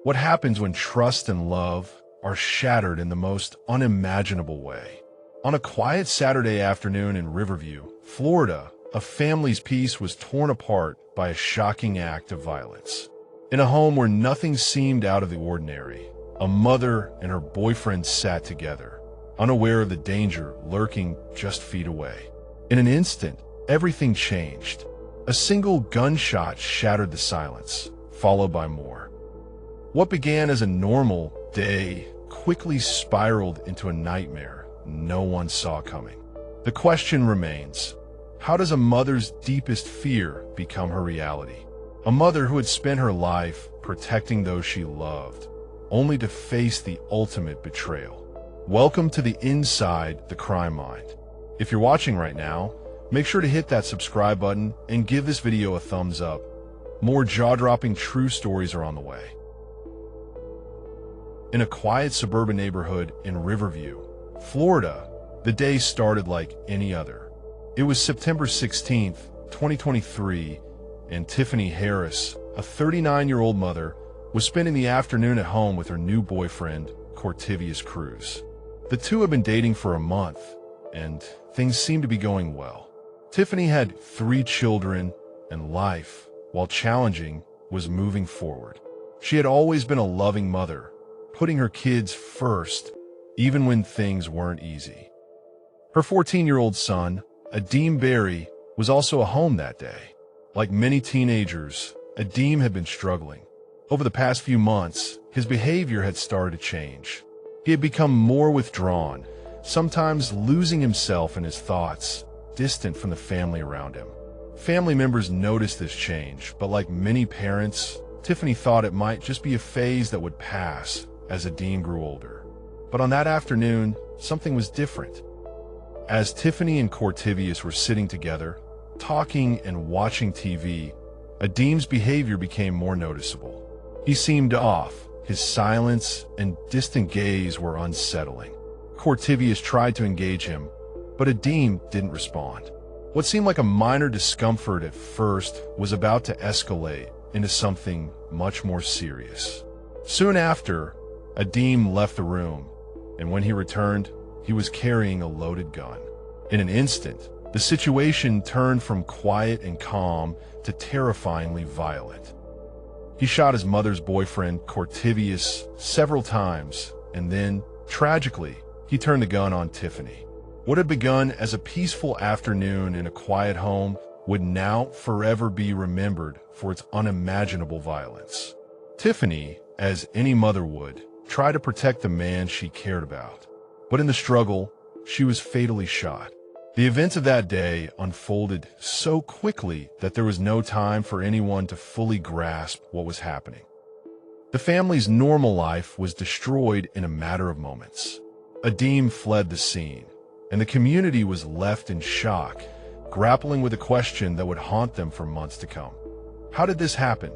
What happens when trust and love are shattered in the most unimaginable way? On a quiet Saturday afternoon in Riverview, Florida, a family's peace was torn apart by a shocking act of violence. In a home where nothing seemed out of the ordinary, a mother and her boyfriend sat together, unaware of the danger lurking just feet away. In an instant, everything changed. A single gunshot shattered the silence, followed by more. What began as a normal day quickly spiraled into a nightmare no one saw coming. The question remains, how does a mother's deepest fear become her reality? A mother who had spent her life protecting those she loved, only to face the ultimate betrayal. Welcome to the Inside the Crime Mind. If you're watching right now, make sure to hit that subscribe button and give this video a thumbs up. More jaw-dropping true stories are on the way. In a quiet suburban neighborhood in Riverview, Florida, the day started like any other. It was September 16th, 2023, and Tiffany Harris, a 39-year-old mother, was spending the afternoon at home with her new boyfriend, Cortivius Cruz. The two had been dating for a month, and things seemed to be going well. Tiffany had 3 children, and life, while challenging, was moving forward. She had always been a loving mother, putting her kids first, even when things weren't easy. Her 14-year-old son, Adeem Berry, was also at home that day. Like many teenagers, Adeem had been struggling. Over the past few months, his behavior had started to change. He had become more withdrawn, sometimes losing himself in his thoughts, distant from the family around him. Family members noticed this change, but like many parents, Tiffany thought it might just be a phase that would pass as Adeem grew older. But on that afternoon, something was different. As Tiffany and Cortivius were sitting together, talking and watching TV, Adeem's behavior became more noticeable. He seemed off. His silence and distant gaze were unsettling. Cortivius tried to engage him, but Adeem didn't respond. What seemed like a minor discomfort at first was about to escalate into something much more serious. Soon after, Adeem left the room, and when he returned, he was carrying a loaded gun. In an instant, the situation turned from quiet and calm to terrifyingly violent. He shot his mother's boyfriend, Cortivius, several times, and then, tragically, he turned the gun on Tiffany. What had begun as a peaceful afternoon in a quiet home would now forever be remembered for its unimaginable violence. Tiffany, as any mother would, tried to protect the man she cared about. But in the struggle, she was fatally shot. The events of that day unfolded so quickly that there was no time for anyone to fully grasp what was happening. The family's normal life was destroyed in a matter of moments. Adeem fled the scene, and the community was left in shock, grappling with a question that would haunt them for months to come. How did this happen?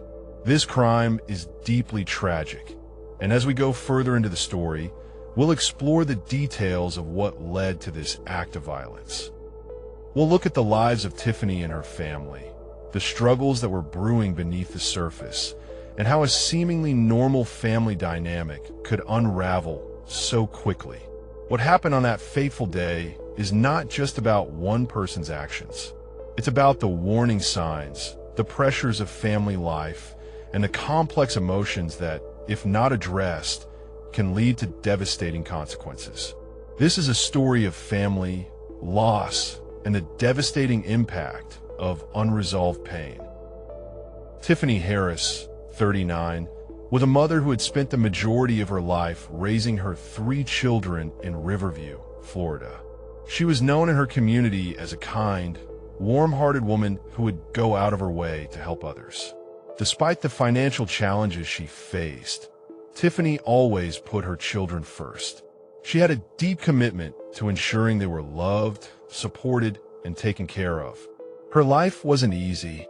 This crime is deeply tragic, and as we go further into the story, we'll explore the details of what led to this act of violence. We'll look at the lives of Tiffany and her family, the struggles that were brewing beneath the surface, and how a seemingly normal family dynamic could unravel so quickly. What happened on that fateful day is not just about one person's actions. It's about the warning signs, the pressures of family life, and the complex emotions that, if not addressed, can lead to devastating consequences. This is a story of family, loss, and the devastating impact of unresolved pain. Tiffany Harris, 39, was a mother who had spent the majority of her life raising her 3 children in Riverview, Florida. She was known in her community as a kind, warm-hearted woman who would go out of her way to help others. Despite the financial challenges she faced, Tiffany always put her children first. She had a deep commitment to ensuring they were loved, supported, and taken care of. Her life wasn't easy.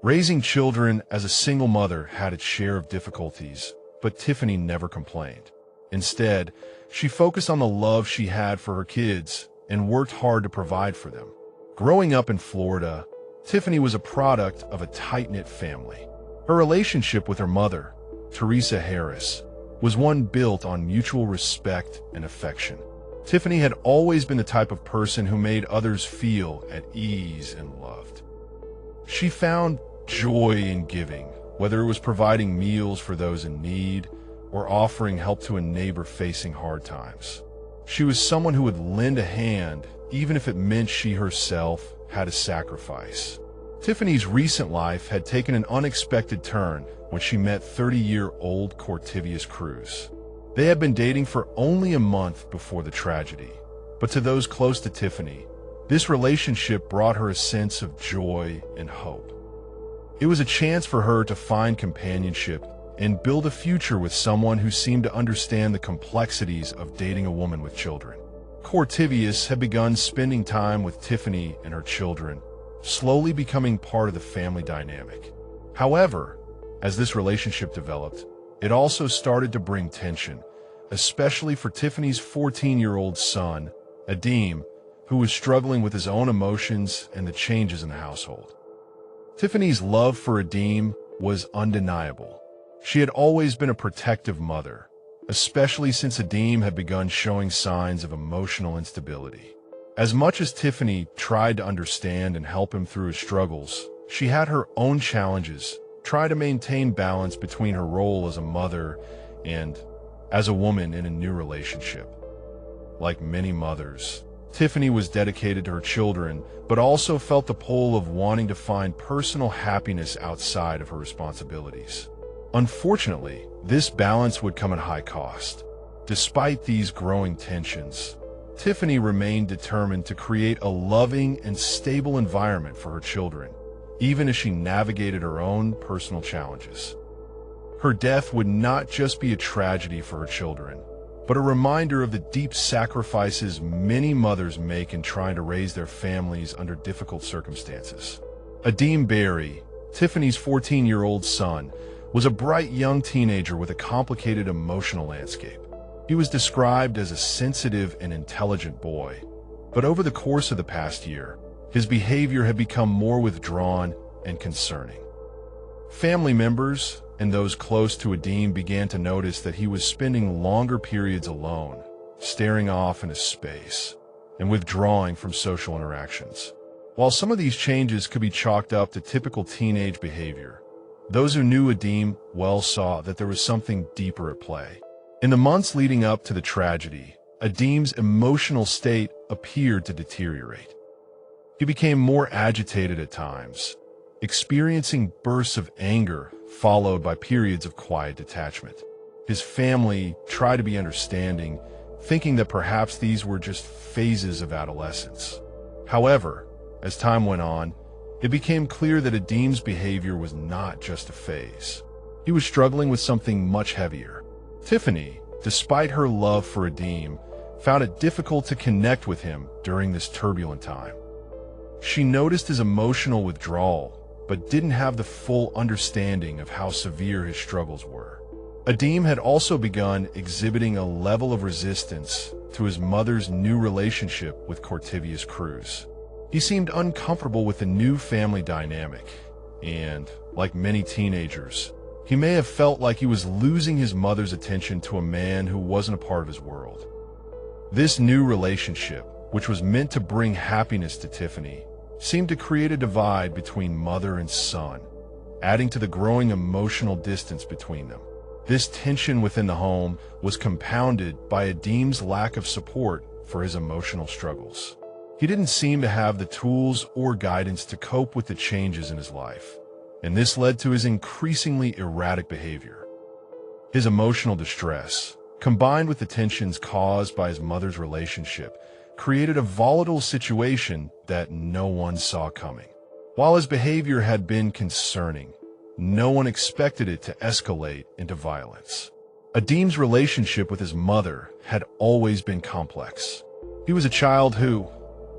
Raising children as a single mother had its share of difficulties, but Tiffany never complained. Instead, she focused on the love she had for her kids and worked hard to provide for them. Growing up in Florida, Tiffany was a product of a tight-knit family. Her relationship with her mother, Tiffany Harris, was one built on mutual respect and affection. Tiffany had always been the type of person who made others feel at ease and loved. She found joy in giving, whether it was providing meals for those in need or offering help to a neighbor facing hard times. She was someone who would lend a hand, even if it meant she herself had to sacrifice. Tiffany's recent life had taken an unexpected turn when she met 30-year-old Cortivius Cruz. They had been dating for only a month before the tragedy, but to those close to Tiffany, this relationship brought her a sense of joy and hope. It was a chance for her to find companionship and build a future with someone who seemed to understand the complexities of dating a woman with children. Cortivius had begun spending time with Tiffany and her children, slowly becoming part of the family dynamic. However, as this relationship developed, it also started to bring tension, especially for Tiffany's 14-year-old son, Adeem, who was struggling with his own emotions and the changes in the household. Tiffany's love for Adeem was undeniable. She had always been a protective mother, especially since Adeem had begun showing signs of emotional instability. As much as Tiffany tried to understand and help him through his struggles, she had her own challenges, trying to maintain balance between her role as a mother and as a woman in a new relationship. Like many mothers, Tiffany was dedicated to her children, but also felt the pull of wanting to find personal happiness outside of her responsibilities. Unfortunately, this balance would come at high cost. Despite these growing tensions, Tiffany remained determined to create a loving and stable environment for her children, even as she navigated her own personal challenges. Her death would not just be a tragedy for her children, but a reminder of the deep sacrifices many mothers make in trying to raise their families under difficult circumstances. Adeem Berry, Tiffany's 14-year-old son, was a bright young teenager with a complicated emotional landscape. He was described as a sensitive and intelligent boy, but over the course of the past year, his behavior had become more withdrawn and concerning. Family members and those close to Adeem began to notice that he was spending longer periods alone, staring off into space, and withdrawing from social interactions. While some of these changes could be chalked up to typical teenage behavior, those who knew Adeem well saw that there was something deeper at play. In the months leading up to the tragedy, Adeem's emotional state appeared to deteriorate. He became more agitated at times, experiencing bursts of anger followed by periods of quiet detachment. His family tried to be understanding, thinking that perhaps these were just phases of adolescence. However, as time went on, it became clear that Adeem's behavior was not just a phase. He was struggling with something much heavier. Tiffany, despite her love for Adeem, found it difficult to connect with him during this turbulent time. She noticed his emotional withdrawal, but didn't have the full understanding of how severe his struggles were. Adeem had also begun exhibiting a level of resistance to his mother's new relationship with Cortivius Cruz. He seemed uncomfortable with the new family dynamic, and, like many teenagers, he may have felt like he was losing his mother's attention to a man who wasn't a part of his world. This new relationship, which was meant to bring happiness to Tiffany, seemed to create a divide between mother and son, adding to the growing emotional distance between them. This tension within the home was compounded by Adeem's lack of support for his emotional struggles. He didn't seem to have the tools or guidance to cope with the changes in his life, and this led to his increasingly erratic behavior. His emotional distress, combined with the tensions caused by his mother's relationship, created a volatile situation that no one saw coming. While his behavior had been concerning, no one expected it to escalate into violence. Adeem's relationship with his mother had always been complex. He was a child who,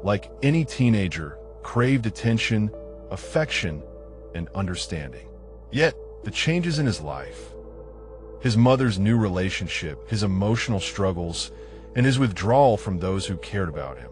like any teenager, craved attention, affection, and understanding. Yet, the changes in his life, his mother's new relationship, his emotional struggles, and his withdrawal from those who cared about him,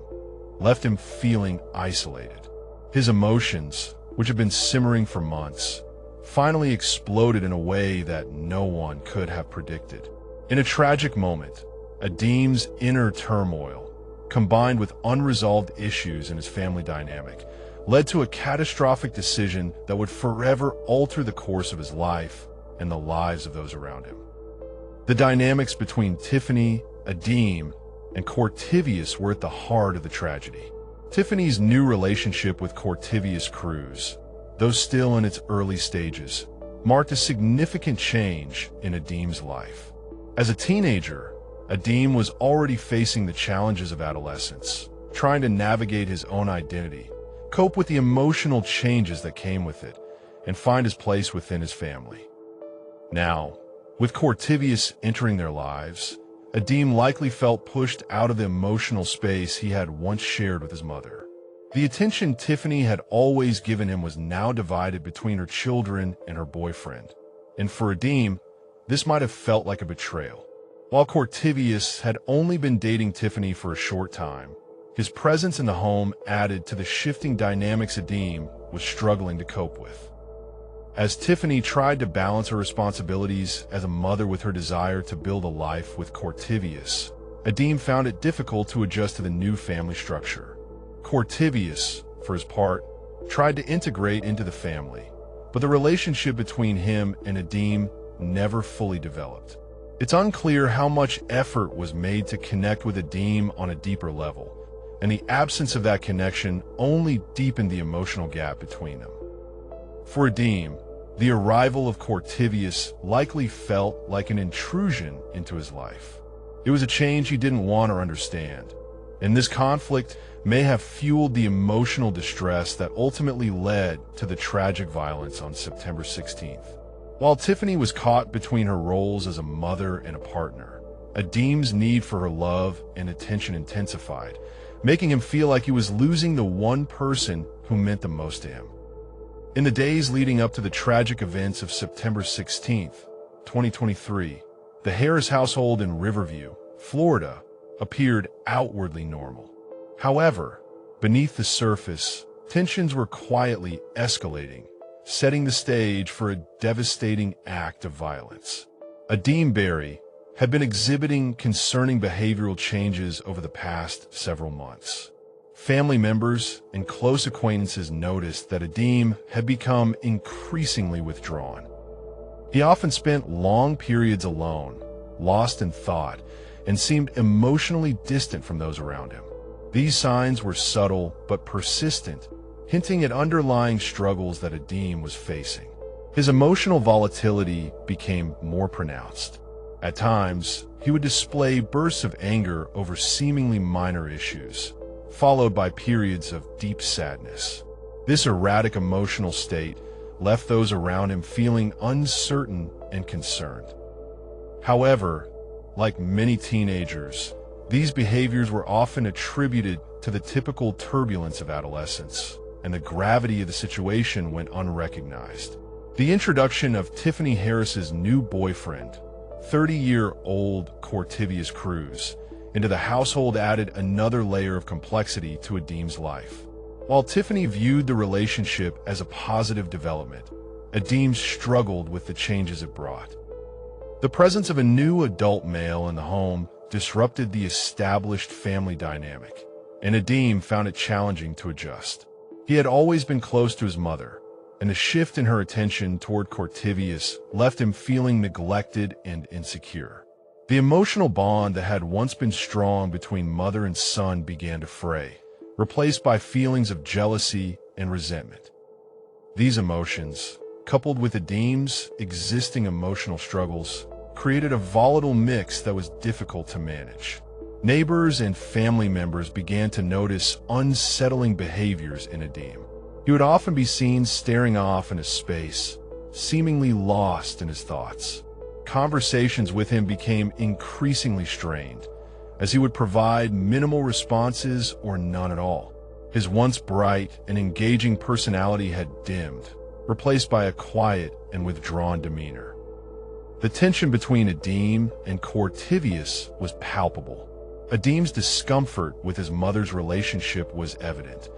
left him feeling isolated. His emotions, which had been simmering for months, finally exploded in a way that no one could have predicted. In a tragic moment, Adeem's inner turmoil, combined with unresolved issues in his family dynamic, led to a catastrophic decision that would forever alter the course of his life and the lives of those around him. The dynamics between Tiffany, Adeem, and Cortivius were at the heart of the tragedy. Tiffany's new relationship with Cortivius Cruz, though still in its early stages, marked a significant change in Adeem's life. As a teenager, Adeem was already facing the challenges of adolescence, trying to navigate his own identity, cope with the emotional changes that came with it, and find his place within his family. Now, with Cortivius entering their lives, Adeem likely felt pushed out of the emotional space he had once shared with his mother. The attention Tiffany had always given him was now divided between her children and her boyfriend, and for Adeem, this might have felt like a betrayal. While Cortivius had only been dating Tiffany for a short time, his presence in the home added to the shifting dynamics Adeem was struggling to cope with. As Tiffany tried to balance her responsibilities as a mother with her desire to build a life with Cortivius, Adeem found it difficult to adjust to the new family structure. Cortivius, for his part, tried to integrate into the family, but the relationship between him and Adeem never fully developed. It's unclear how much effort was made to connect with Adeem on a deeper level, and the absence of that connection only deepened the emotional gap between them. For Adeem, the arrival of Cortivius likely felt like an intrusion into his life. It was a change he didn't want or understand, and this conflict may have fueled the emotional distress that ultimately led to the tragic violence on September 16th. While Tiffany was caught between her roles as a mother and a partner, Adeem's need for her love and attention intensified, making him feel like he was losing the one person who meant the most to him. In the days leading up to the tragic events of September 16th, 2023, the Harris household in Riverview, Florida, appeared outwardly normal. However, beneath the surface, tensions were quietly escalating, setting the stage for a devastating act of violence. Adeem Berry had been exhibiting concerning behavioral changes over the past several months. Family members and close acquaintances noticed that Adeem had become increasingly withdrawn. He often spent long periods alone, lost in thought, and seemed emotionally distant from those around him. These signs were subtle but persistent, hinting at underlying struggles that Adeem was facing. His emotional volatility became more pronounced. At times, he would display bursts of anger over seemingly minor issues, followed by periods of deep sadness. This erratic emotional state left those around him feeling uncertain and concerned. However, like many teenagers, these behaviors were often attributed to the typical turbulence of adolescence, and the gravity of the situation went unrecognized. The introduction of Tiffany Harris's new boyfriend, 30-year-old Cortivius Cruz, into the household added another layer of complexity to Adeem's life. While Tiffany viewed the relationship as a positive development, Adeem struggled with the changes it brought. The presence of a new adult male in the home disrupted the established family dynamic, and Adeem found it challenging to adjust. He had always been close to his mother, and the shift in her attention toward Cortivius left him feeling neglected and insecure. The emotional bond that had once been strong between mother and son began to fray, replaced by feelings of jealousy and resentment. These emotions, coupled with Adeem's existing emotional struggles, created a volatile mix that was difficult to manage. Neighbors and family members began to notice unsettling behaviors in Adeem. He would often be seen staring off into space, seemingly lost in his thoughts. Conversations with him became increasingly strained, as he would provide minimal responses or none at all. His once bright and engaging personality had dimmed, replaced by a quiet and withdrawn demeanor. The tension between Adeem and Cortivius was palpable. Adeem's discomfort with his mother's relationship was evident,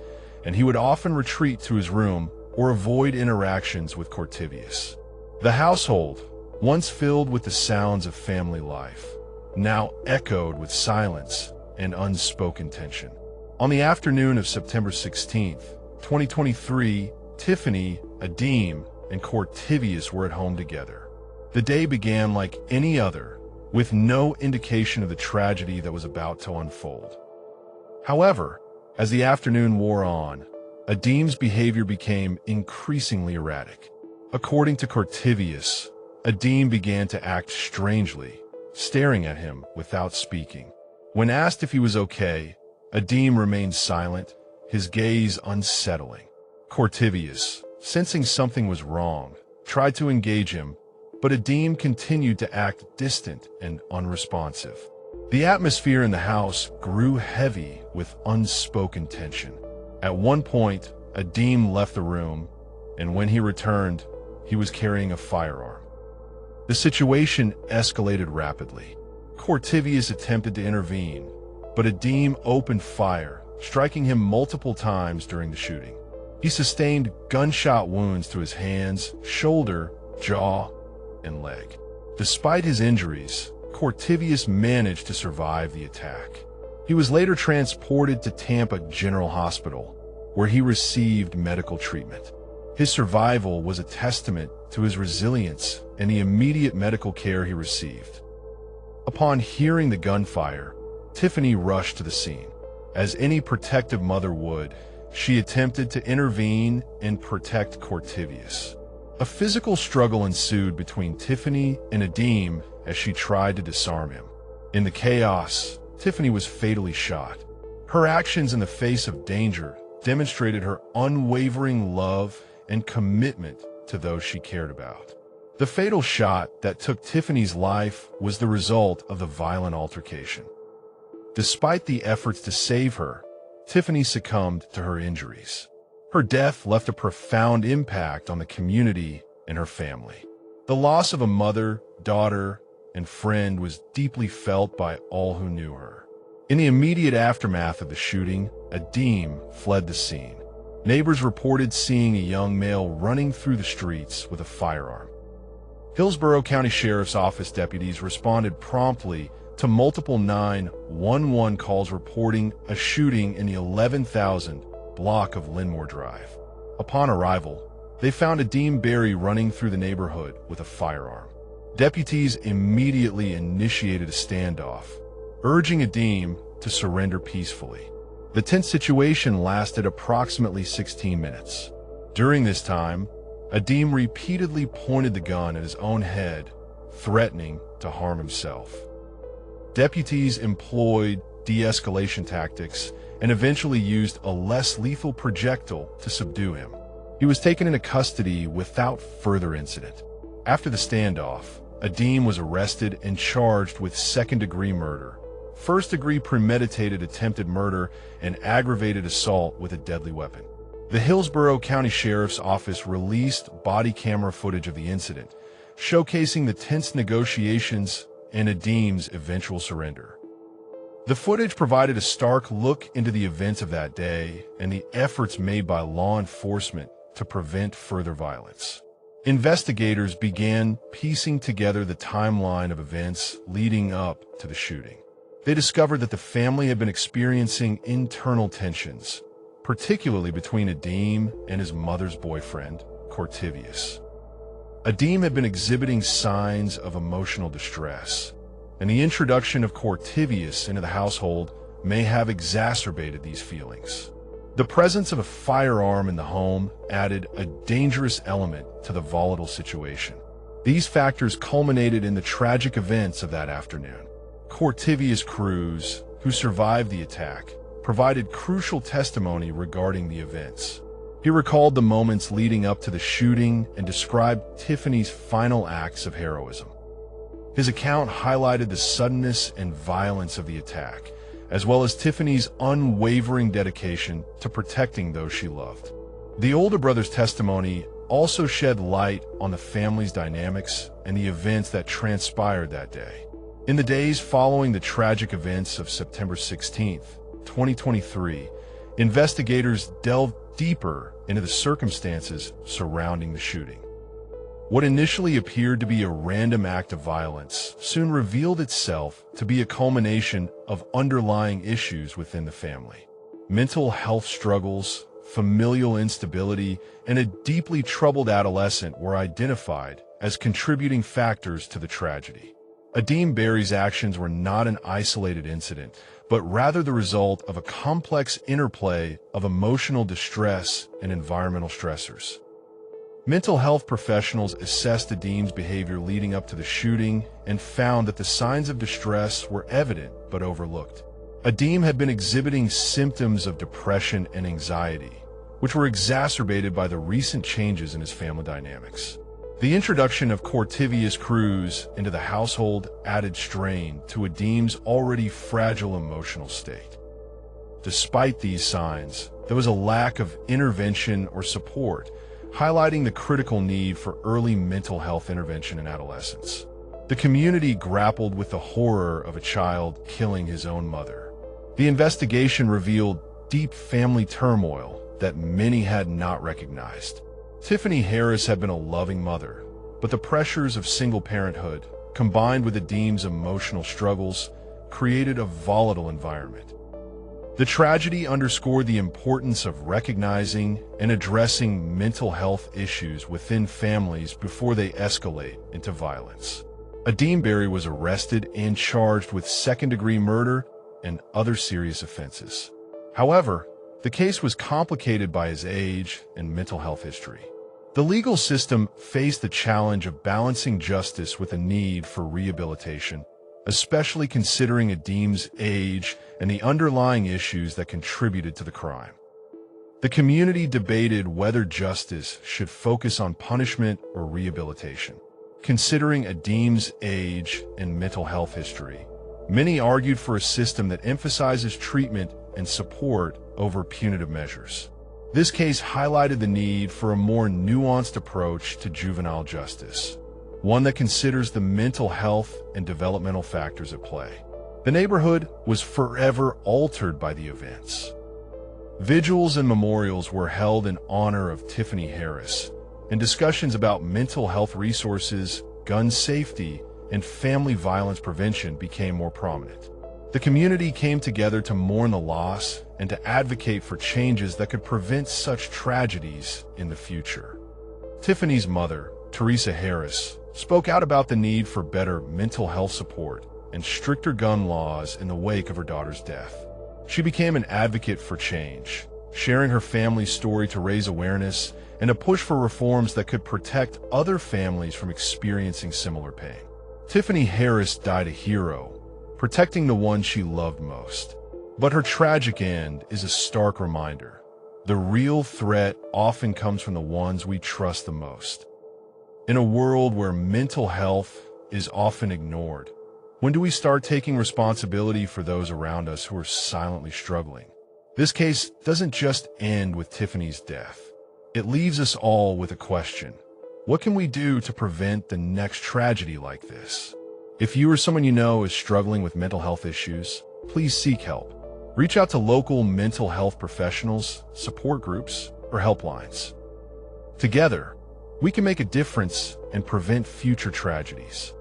and he would often retreat to his room, or avoid interactions with Cortivius. The household, once filled with the sounds of family life, now echoed with silence and unspoken tension. On the afternoon of September 16, 2023, Tiffany, Adeem, and Cortivius were at home together. The day began like any other, with no indication of the tragedy that was about to unfold. However, as the afternoon wore on, Adeem's behavior became increasingly erratic. According to Cortivius, Adeem began to act strangely, staring at him without speaking. When asked if he was okay, Adeem remained silent, his gaze unsettling. Cortivius, sensing something was wrong, tried to engage him, but Adeem continued to act distant and unresponsive. The atmosphere in the house grew heavy with unspoken tension. At one point, Adeem left the room, and when he returned, he was carrying a firearm. The situation escalated rapidly. Cortivius attempted to intervene, but Adeem opened fire, striking him multiple times during the shooting. He sustained gunshot wounds to his hands, shoulder, jaw, and leg. Despite his injuries, Cortivius managed to survive the attack. He was later transported to Tampa General Hospital, where he received medical treatment. His survival was a testament to his resilience and the immediate medical care he received. Upon hearing the gunfire, Tiffany rushed to the scene. As any protective mother would, she attempted to intervene and protect Cortivius. A physical struggle ensued between Tiffany and Adeem as she tried to disarm him. In the chaos, Tiffany was fatally shot. Her actions in the face of danger demonstrated her unwavering love and commitment to those she cared about. The fatal shot that took Tiffany's life was the result of the violent altercation. Despite the efforts to save her, Tiffany succumbed to her injuries. Her death left a profound impact on the community and her family. The loss of a mother, daughter, and friend was deeply felt by all who knew her. In the immediate aftermath of the shooting, Adeem fled the scene. Neighbors reported seeing a young male running through the streets with a firearm. Hillsborough County Sheriff's Office deputies responded promptly to multiple 911 calls reporting a shooting in the 11,000 block of Linmore Drive. Upon arrival, they found Adeem Berry running through the neighborhood with a firearm. Deputies immediately initiated a standoff, urging Adeem to surrender peacefully. The tense situation lasted approximately 16 minutes. During this time, Adeem repeatedly pointed the gun at his own head, threatening to harm himself. Deputies employed de-escalation tactics and eventually used a less lethal projectile to subdue him. He was taken into custody without further incident. After the standoff, Adeem was arrested and charged with second-degree murder, first-degree premeditated attempted murder, and aggravated assault with a deadly weapon. The Hillsborough County Sheriff's Office released body camera footage of the incident, showcasing the tense negotiations and Adeem's eventual surrender. The footage provided a stark look into the events of that day and the efforts made by law enforcement to prevent further violence. Investigators began piecing together the timeline of events leading up to the shooting. They discovered that the family had been experiencing internal tensions, particularly between Adeem and his mother's boyfriend, Cortivius. Adeem had been exhibiting signs of emotional distress, and the introduction of Cortivius into the household may have exacerbated these feelings. The presence of a firearm in the home added a dangerous element to the volatile situation. These factors culminated in the tragic events of that afternoon. Cortivius Cruz, who survived the attack, provided crucial testimony regarding the events. He recalled the moments leading up to the shooting and described Tiffany's final acts of heroism. His account highlighted the suddenness and violence of the attack, as well as Tiffany's unwavering dedication to protecting those she loved. The older brother's testimony also shed light on the family's dynamics and the events that transpired that day. In the days following the tragic events of September 16, 2023, investigators delved deeper into the circumstances surrounding the shooting. What initially appeared to be a random act of violence soon revealed itself to be a culmination of underlying issues within the family. Mental health struggles, familial instability, and a deeply troubled adolescent were identified as contributing factors to the tragedy. Adeem Berry's actions were not an isolated incident, but rather the result of a complex interplay of emotional distress and environmental stressors. Mental health professionals assessed Adeem's behavior leading up to the shooting and found that the signs of distress were evident but overlooked. Adeem had been exhibiting symptoms of depression and anxiety, which were exacerbated by the recent changes in his family dynamics. The introduction of Cortivius Cruz into the household added strain to Adeem's already fragile emotional state. Despite these signs, there was a lack of intervention or support, highlighting the critical need for early mental health intervention in adolescence. The community grappled with the horror of a child killing his own mother. The investigation revealed deep family turmoil that many had not recognized. Tiffany Harris had been a loving mother, but the pressures of single parenthood, combined with Adeem's emotional struggles, created a volatile environment. The tragedy underscored the importance of recognizing and addressing mental health issues within families before they escalate into violence. Adeem Berry was arrested and charged with second-degree murder and other serious offenses. However, the case was complicated by his age and mental health history. The legal system faced the challenge of balancing justice with a need for rehabilitation, especially considering Adeem's age and the underlying issues that contributed to the crime. The community debated whether justice should focus on punishment or rehabilitation. Considering Adeem's age and mental health history, many argued for a system that emphasizes treatment and support over punitive measures. This case highlighted the need for a more nuanced approach to juvenile justice, one that considers the mental health and developmental factors at play. The neighborhood was forever altered by the events. Vigils and memorials were held in honor of Tiffany Harris, and discussions about mental health resources, gun safety, and family violence prevention became more prominent. The community came together to mourn the loss and to advocate for changes that could prevent such tragedies in the future. Tiffany's mother, Teresa Harris, spoke out about the need for better mental health support and stricter gun laws in the wake of her daughter's death. She became an advocate for change, sharing her family's story to raise awareness and to push for reforms that could protect other families from experiencing similar pain. Tiffany Harris died a hero, protecting the one she loved most. But her tragic end is a stark reminder. The real threat often comes from the ones we trust the most. In a world where mental health is often ignored, when do we start taking responsibility for those around us who are silently struggling? This case doesn't just end with Tiffany's death. It leaves us all with a question. What can we do to prevent the next tragedy like this? If you or someone you know is struggling with mental health issues, please seek help. Reach out to local mental health professionals, support groups, or helplines. Together, we can make a difference and prevent future tragedies.